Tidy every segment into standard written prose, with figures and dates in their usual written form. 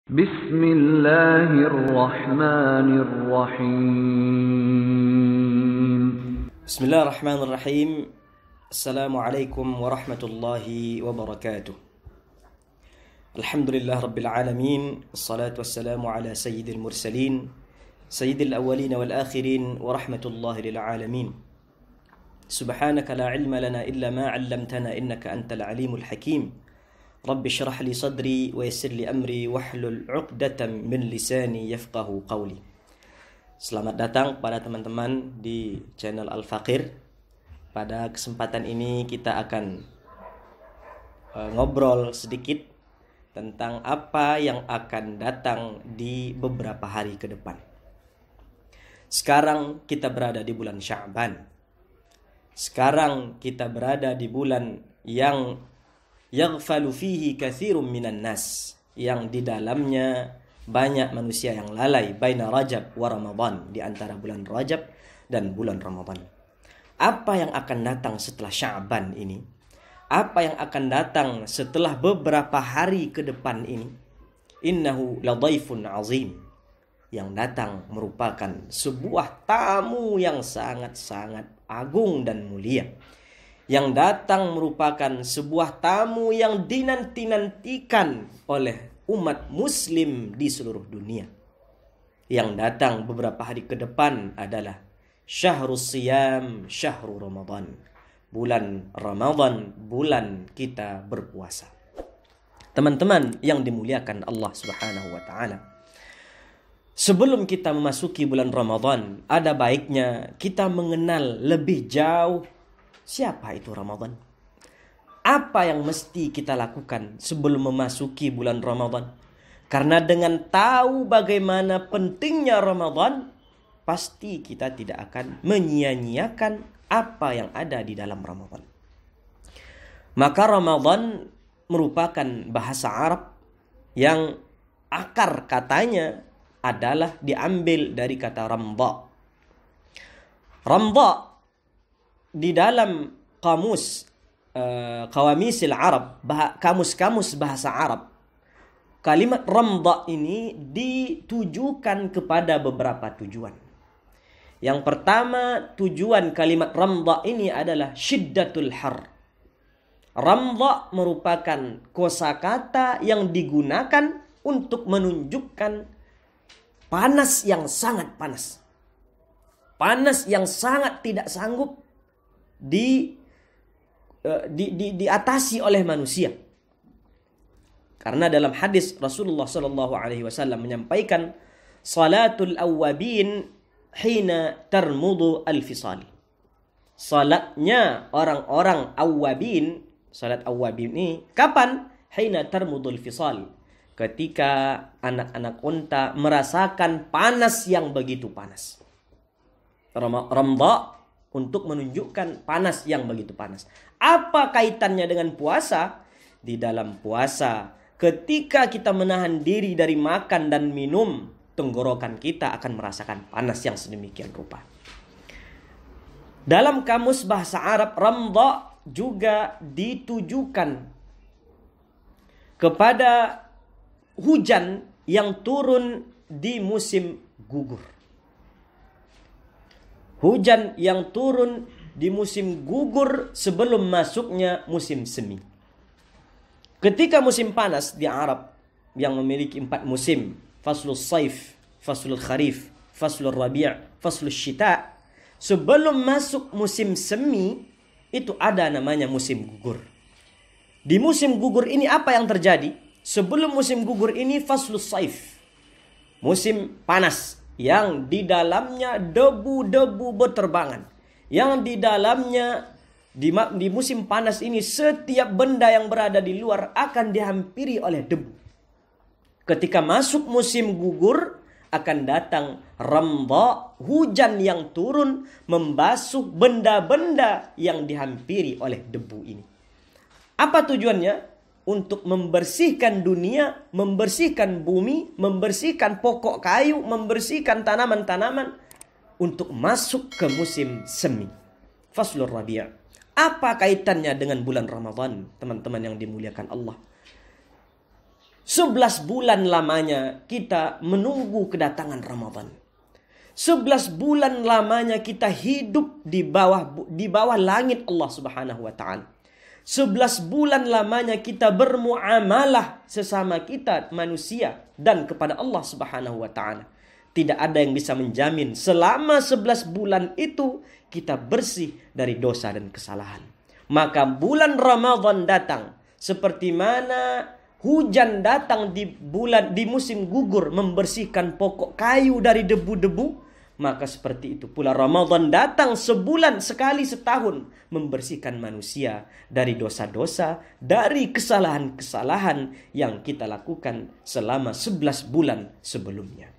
Bismillahirrahmanirrahim. Bismillahirrahmanirrahim. Assalamualaikum warahmatullahi wabarakatuh. Alhamdulillah rabbil alamin. Assalatu wassalamu ala sayyidil mursalin, sayyidil awwalin wal akhirin, wa rahmatullahi lil alamin. Subhanaka la ilma lana illa ma 'allamtana innaka antal alimul hakim. Rabbi syrah li sadri wa yassir li amri wahlul 'uqdatam min lisani yafqahu qawli. Selamat datang pada teman-teman di channel Al-Faqir. Pada kesempatan ini kita akan ngobrol sedikit tentang apa yang akan datang di beberapa hari ke depan. Sekarang kita berada di bulan Sya'ban. Sekarang kita berada di bulan yang yaghfalu fihi katsirun minan nas, yang di dalamnya banyak manusia yang lalai, baina Rajab wa Ramadan, di antara bulan Rajab dan bulan Ramadan. Apa yang akan datang setelah Sya'ban ini? Apa yang akan datang setelah beberapa hari ke depan ini? Innahu ladhaifun azim. Yang datang merupakan sebuah tamu yang sangat-sangat agung dan mulia. Yang datang merupakan sebuah tamu yang dinanti-nantikan oleh umat muslim di seluruh dunia. Yang datang beberapa hari ke depan adalah Syahrus Siyam, Syahrul Ramadan. Bulan Ramadan, bulan kita berpuasa. Teman-teman yang dimuliakan Allah Subhanahu wa taala. Sebelum kita memasuki bulan Ramadan, ada baiknya kita mengenal lebih jauh siapa itu Ramadan. Apa yang mesti kita lakukan sebelum memasuki bulan Ramadan? Karena dengan tahu bagaimana pentingnya Ramadan, pasti kita tidak akan menyia-nyiakan apa yang ada di dalam Ramadan. Maka Ramadan merupakan bahasa Arab yang akar katanya adalah diambil dari kata ramdha. Ramdha di dalam kamus Qawamisil Arab, kamus-kamus bahasa Arab, kalimat ramdha ini ditujukan kepada beberapa tujuan. Yang pertama, tujuan kalimat ramdha ini adalah syiddatul har. Ramdha merupakan kosakata yang digunakan untuk menunjukkan panas yang sangat panas. Panas yang sangat tidak sanggup diatasi oleh manusia. Karena dalam hadis Rasulullah SAW menyampaikan, salatul awwabin hina tarmudu al-fisal. Salatnya orang-orang awwabin, salat awwabin ini kapan? Hina tarmudu al-fisal. Ketika anak-anak unta merasakan panas yang begitu panas. Ramdha untuk menunjukkan panas yang begitu panas. Apa kaitannya dengan puasa? Di dalam puasa, ketika kita menahan diri dari makan dan minum, tenggorokan kita akan merasakan panas yang sedemikian rupa. Dalam kamus bahasa Arab, ramdha juga ditujukan kepada hujan yang turun di musim gugur. Hujan yang turun di musim gugur sebelum masuknya musim semi. Ketika musim panas di Arab yang memiliki 4 musim, faslul saif, faslul kharif, faslul rabi', faslul syita, sebelum masuk musim semi itu ada namanya musim gugur. Di musim gugur ini apa yang terjadi? Sebelum musim gugur ini faslul saif, musim panas, yang di dalamnya debu-debu berterbangan. Yang di dalamnya di musim panas ini setiap benda yang berada di luar akan dihampiri oleh debu. Ketika masuk musim gugur akan datang ramdha, hujan yang turun membasuh benda-benda yang dihampiri oleh debu ini. Apa tujuannya? Untuk membersihkan dunia, membersihkan bumi, membersihkan pokok kayu, membersihkan tanaman-tanaman untuk masuk ke musim semi. Faslur Rabi'. Apa kaitannya dengan bulan Ramadan, teman-teman yang dimuliakan Allah? 11 bulan lamanya kita menunggu kedatangan Ramadan. 11 bulan lamanya kita hidup di bawah langit Allah Subhanahu wa taala. 11 bulan lamanya kita bermuamalah sesama kita manusia dan kepada Allah Subhanahu wa taala. Tidak ada yang bisa menjamin selama 11 bulan itu kita bersih dari dosa dan kesalahan. Maka bulan Ramadan datang seperti mana hujan datang di musim gugur membersihkan pokok kayu dari debu-debu, maka seperti itu pula Ramadan datang sebulan sekali setahun membersihkan manusia dari dosa-dosa, dari kesalahan-kesalahan yang kita lakukan selama 11 bulan sebelumnya.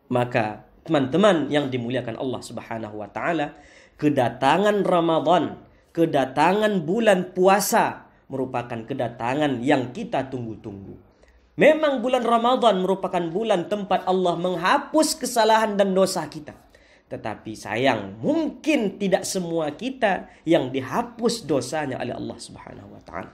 Maka teman-teman yang dimuliakan Allah Subhanahu wa taala, kedatangan Ramadan, kedatangan bulan puasa merupakan kedatangan yang kita tunggu-tunggu. Memang bulan Ramadan merupakan bulan tempat Allah menghapus kesalahan dan dosa kita. Tetapi sayang, mungkin tidak semua kita yang dihapus dosanya oleh Allah Subhanahu wa taala.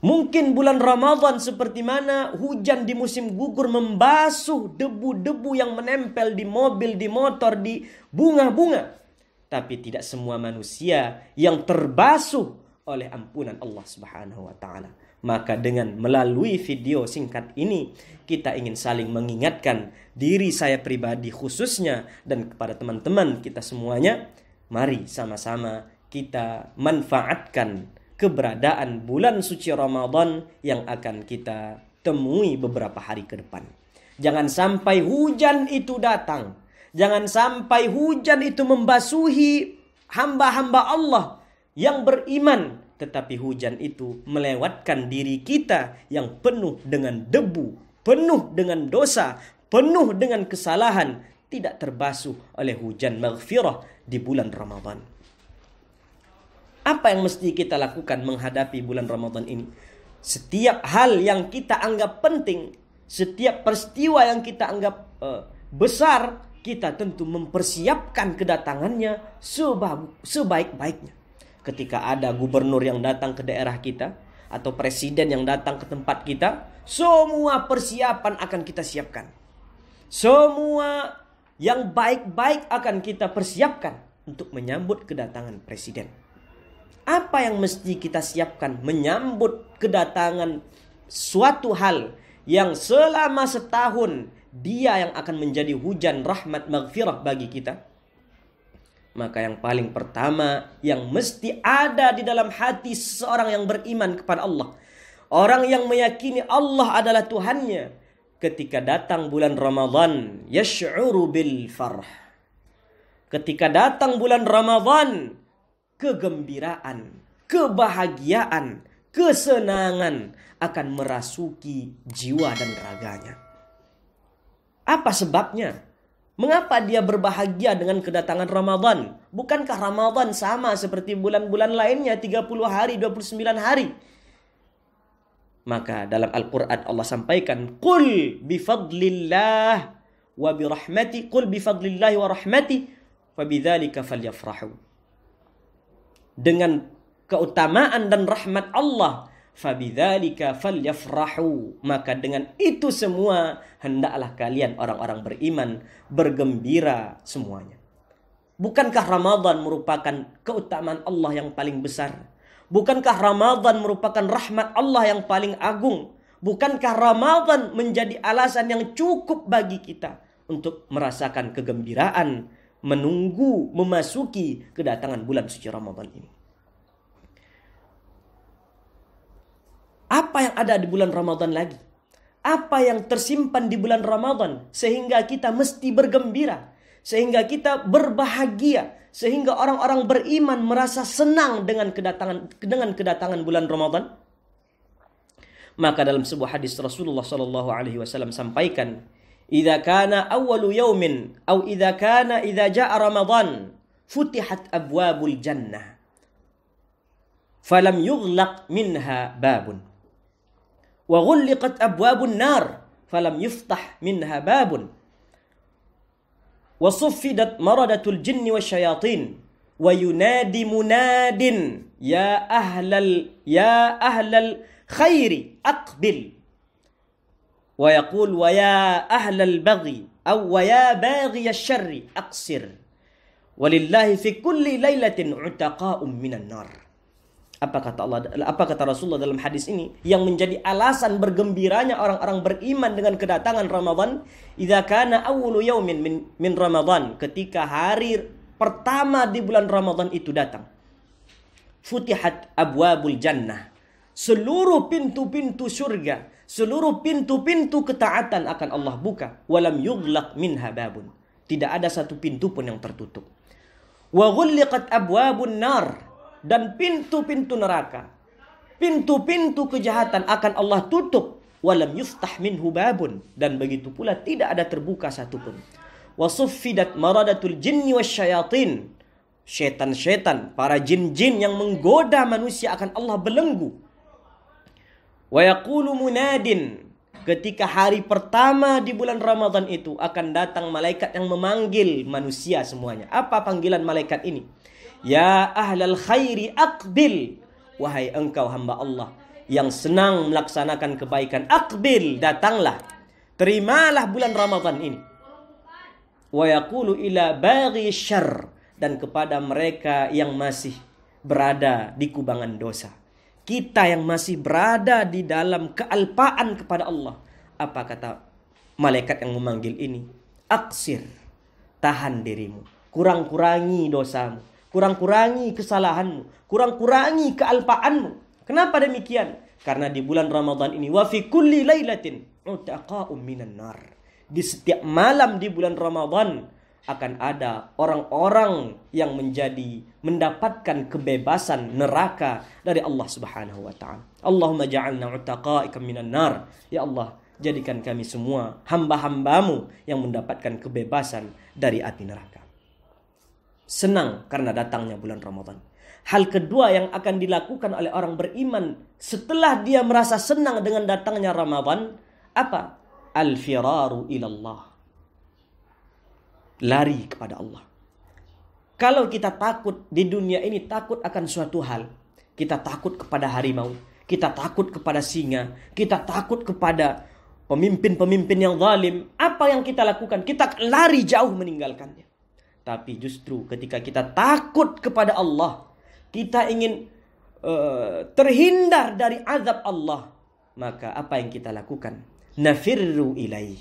Mungkin bulan Ramadan seperti mana hujan di musim gugur membasuh debu-debu yang menempel di mobil, di motor, di bunga-bunga. Tapi tidak semua manusia yang terbasuh oleh ampunan Allah Subhanahu wa taala. Maka dengan melalui video singkat ini kita ingin saling mengingatkan diri saya pribadi khususnya dan kepada teman-teman kita semuanya, mari sama-sama kita manfaatkan keberadaan bulan suci Ramadan yang akan kita temui beberapa hari ke depan. Jangan sampai hujan itu datang. Jangan sampai hujan itu membasuhi hamba-hamba Allah yang beriman, tetapi hujan itu melewatkan diri kita yang penuh dengan debu, penuh dengan dosa, penuh dengan kesalahan, tidak terbasuh oleh hujan maghfirah di bulan Ramadan. Apa yang mesti kita lakukan menghadapi bulan Ramadan ini? Setiap hal yang kita anggap penting, setiap peristiwa yang kita anggap besar, kita tentu mempersiapkan kedatangannya sebaik-baiknya. Ketika ada gubernur yang datang ke daerah kita atau presiden yang datang ke tempat kita, semua persiapan akan kita siapkan. Semua yang baik-baik akan kita persiapkan untuk menyambut kedatangan presiden. Apa yang mesti kita siapkan menyambut kedatangan suatu hal yang selama setahun dia yang akan menjadi hujan rahmat maghfirah bagi kita? Maka yang paling pertama yang mesti ada di dalam hati seseorang yang beriman kepada Allah, orang yang meyakini Allah adalah Tuhannya, ketika datang bulan Ramadan yash'uru bil farh. Ketika datang bulan Ramadan, kegembiraan, kebahagiaan, kesenangan akan merasuki jiwa dan raganya. Apa sebabnya? Mengapa dia berbahagia dengan kedatangan Ramadan? Bukankah Ramadan sama seperti bulan-bulan lainnya, 30 hari, 29 hari? Maka dalam Al-Quran Allah sampaikan, Qul bifadlillah wa birahmati, Qul bifadlillahi wa rahmati, fabidzalika falyafrahu. Dengan keutamaan dan rahmat Allah, fabidzalika falyafrahu, maka dengan itu semua hendaklah kalian orang-orang beriman bergembira semuanya. Bukankah Ramadan merupakan keutamaan Allah yang paling besar? Bukankah Ramadan merupakan rahmat Allah yang paling agung? Bukankah Ramadan menjadi alasan yang cukup bagi kita untuk merasakan kegembiraan menunggu memasuki kedatangan bulan suci Ramadan ini? Apa yang ada di bulan Ramadan lagi? Apa yang tersimpan di bulan Ramadan sehingga kita mesti bergembira, sehingga kita berbahagia, sehingga orang-orang beriman merasa senang dengan kedatangan bulan Ramadan? Maka dalam sebuah hadis Rasulullah sallallahu alaihi wasallam sampaikan, "Idza kana awwalu yaumin aw idza jaa Ramadan, futihat abwabul jannah, falam yughlaq minha babun. Wa ghulliqat abwabun nar falam yuftah minha babun. Wa suffidat maradatul jinni wasyayatin wa yunadi munadin ya ahlal khairi aqbil wa yaqul wa ya ahlal baghi aw wa ya baghi asy-syarri aqsir walillahi fi kulli lailatin utaqa'um minan nar. Apa kata Rasulullah dalam hadis ini yang menjadi alasan bergembiranya orang-orang beriman dengan kedatangan Ramadan? Idza kana awwalu yaumin min Ramadan, ketika hari pertama di bulan Ramadan itu datang. Futihat abwabul jannah. Seluruh pintu-pintu surga, seluruh pintu-pintu ketaatan akan Allah buka. Walam yughlaq minha babun. Tidak ada satu pintu pun yang tertutup. Wa ghulliqat abwabun nar. Dan pintu-pintu neraka, pintu-pintu kejahatan akan Allah tutup. Walam yuftah minhu babun. Dan begitu pula tidak ada terbuka satupun. Wa suffidat maradatul jinni wasyayatin. Syaitan-syaitan, para jin-jin yang menggoda manusia akan Allah belenggu. Wa yaqulu munadin. Ketika hari pertama di bulan Ramadan itu akan datang malaikat yang memanggil manusia semuanya. Apa panggilan malaikat ini? Ya ahlal khairi aqbil. Wahai engkau hamba Allah yang senang melaksanakan kebaikan, aqbil, datanglah. Terimalah bulan Ramadan ini. Wa yaqulu ila baghi syarr. Dan kepada mereka yang masih berada di kubangan dosa. Kita yang masih berada di dalam kealpaan kepada Allah. Apa kata malaikat yang memanggil ini? Aksir. Tahan dirimu. Kurang-kurangi dosamu. Kurang-kurangi kesalahanmu, kurang-kurangi kealpaanmu. Kenapa demikian? Karena di bulan Ramadan ini wa fi kulli lailatin utaqa'um minan nar. Di setiap malam di bulan Ramadan akan ada orang-orang yang mendapatkan kebebasan neraka dari Allah Subhanahu wa taala. Allahumma ja'alna utaqa'ika minan nar. Ya Allah, jadikan kami semua hamba-hambamu yang mendapatkan kebebasan dari api neraka. Senang karena datangnya bulan Ramadan. Hal kedua yang akan dilakukan oleh orang beriman setelah dia merasa senang dengan datangnya Ramadan, apa? Al-firaru ilallah. Lari kepada Allah. Kalau kita takut di dunia ini, takut akan suatu hal, kita takut kepada harimau, kita takut kepada singa, kita takut kepada pemimpin-pemimpin yang zalim, apa yang kita lakukan? Kita lari jauh meninggalkannya. Tapi justru ketika kita takut kepada Allah, kita ingin terhindar dari azab Allah, maka apa yang kita lakukan? Nafirru ilaih.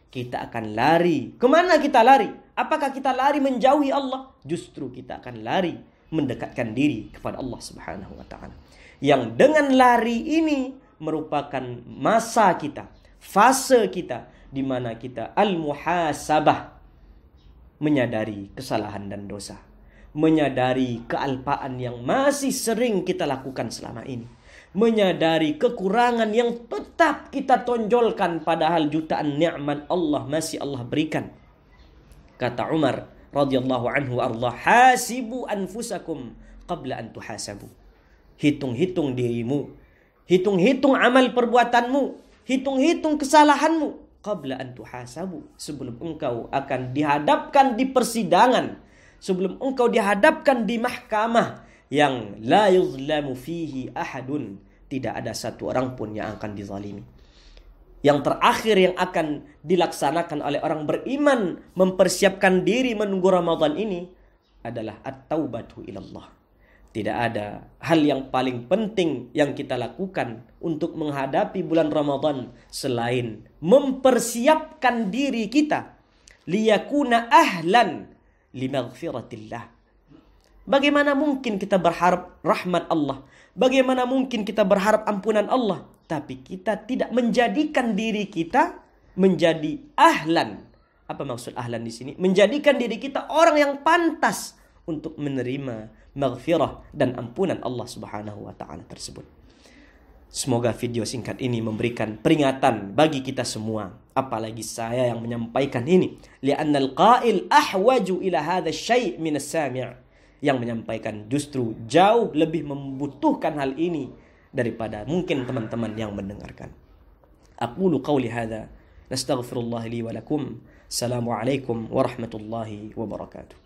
Kita akan lari. Kemana kita lari? Apakah kita lari menjauhi Allah? Justru kita akan lari mendekatkan diri kepada Allah Subhanahu wa taala. Yang dengan lari ini merupakan masa kita, fase kita di mana kita al-muhasabah, menyadari kesalahan dan dosa, menyadari kealpaan yang masih sering kita lakukan selama ini, menyadari kekurangan yang tetap kita tonjolkan padahal jutaan nikmat Allah masih Allah berikan. Kata Umar radhiyallahu anhu arda, hasibu anfusakum qabla an tuhasabu. Hitung-hitung dirimu, hitung-hitung amal perbuatanmu, hitung-hitung kesalahanmu qabla an tuhasabu, sebelum engkau akan dihadapkan di persidangan, sebelum engkau dihadapkan di mahkamah yang la yuzlamu fihi ahadun, tidak ada satu orang pun yang akan dizalimi. Yang terakhir yang akan dilaksanakan oleh orang beriman mempersiapkan diri menunggu Ramadan ini adalah at-taubatu ilallah. Tidak ada hal yang paling penting yang kita lakukan untuk menghadapi bulan Ramadan selain mempersiapkan diri kita liyakuna ahlan limaghfiratillah. Bagaimana mungkin kita berharap rahmat Allah? Bagaimana mungkin kita berharap ampunan Allah? Tapi kita tidak menjadikan diri kita menjadi ahlan. Apa maksud ahlan di sini? Menjadikan diri kita orang yang pantas untuk menerima maghfirah dan ampunan Allah Subhanahu wa taala tersebut. Semoga video singkat ini memberikan peringatan bagi kita semua, apalagi saya yang menyampaikan ini. Li'annal qa'il ahwaju ila hadha syai' min as-sami'. Yang menyampaikan justru jauh lebih membutuhkan hal ini daripada mungkin teman-teman yang mendengarkan. Aqulu qawli hadha, nastaghfirullah li wa lakum. Assalamualaikum warahmatullahi wabarakatuh.